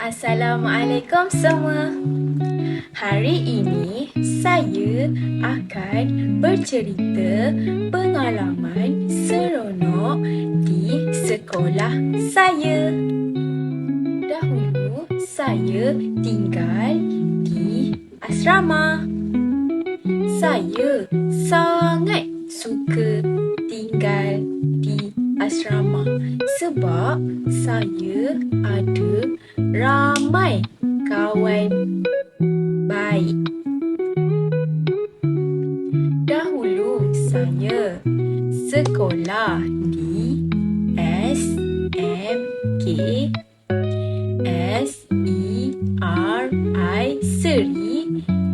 Assalamualaikum semua. Hari ini saya akan bercerita pengalaman seronok di sekolah saya. Dahulu saya tinggal di asrama. Saya sangat suka tinggal di asrama sebab saya ada ramai kawan baik. Dahulu saya sekolah di SMK SERI Seri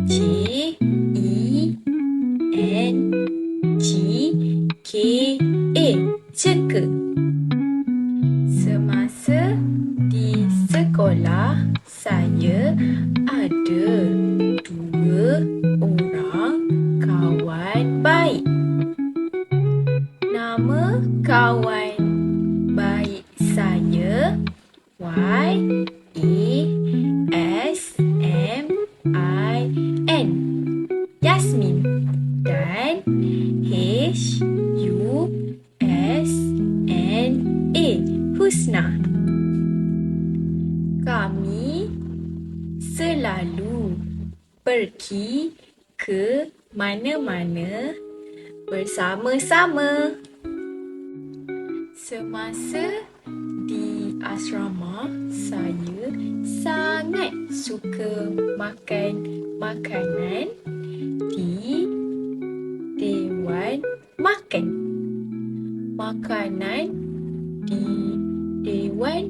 JENGKA Ceka. Semasa di sekolah saya ada 2 orang kawan baik. Nama kawan baik saya YASMIN Yasmin dan HUSNA Husna. Kami selalu pergi ke mana-mana bersama-sama. Semasa di asrama, saya sangat suka makan makanan di Dewan Makan. Makanan di Dewan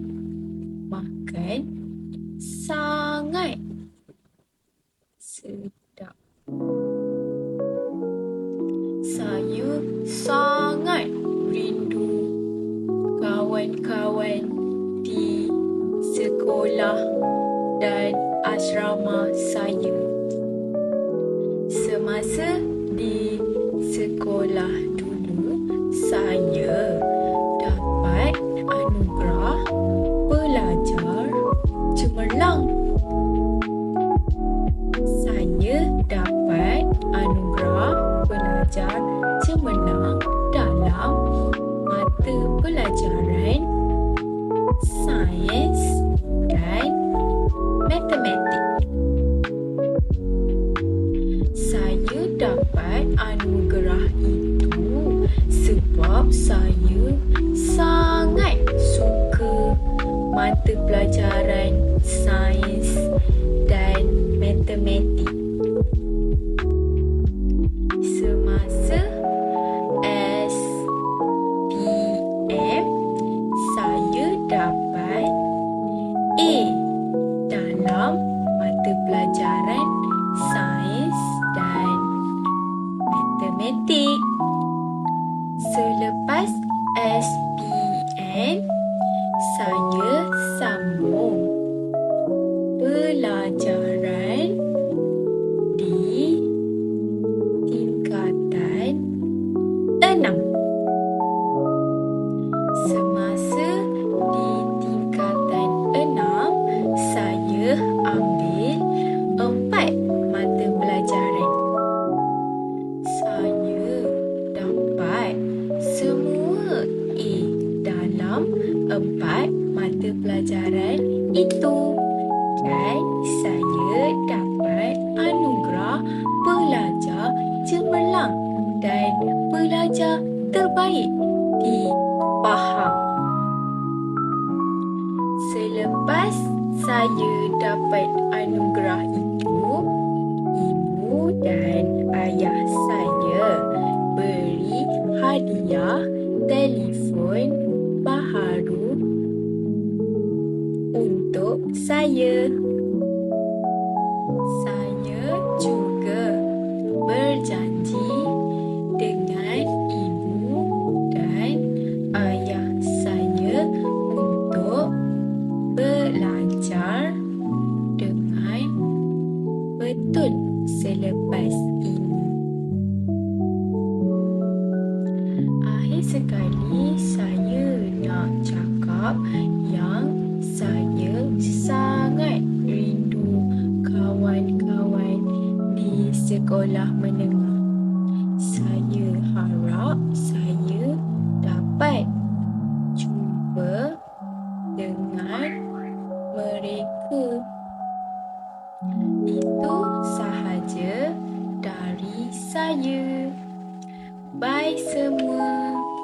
Makan sangat sedap. Saya sangat rindu kawan-kawan di sekolah dan asrama saya. Semasa di sekolah dulu, saya dapat anugerah pelajar cemerlang. Saya dapat anugerah pelajar cemerlang dalam mata pelajaran sains dan matematik. Saya dapat anugerah itu sebab saya sangat suka mata pelajaran sains dan matematik. Semasa SPM, saya dapat A dalam mata pelajaran sains dan matematik. Selepas SPM, saya sambung pelajaran di tingkatan 6. Semasa di tingkatan 6, saya ambil 4 mata pelajaran. Saya dapat semua A dalam 4 mata pelajaran itu. Dan saya dapat anugerah pelajar cemerlang dan pelajar terbaik di Pahang. Selepas saya dapat anugerah itu, ibu dan ayah saya beri hadiah telefon baharu untuk saya. Saya juga berjanji dengan ibu dan ayah saya untuk belajar dengan betul selepas ini. Akhir sekali saya nak cakap yang saya sangat sekolah menengah. Saya harap saya dapat jumpa dengan mereka. Itu sahaja dari saya. Bye semua.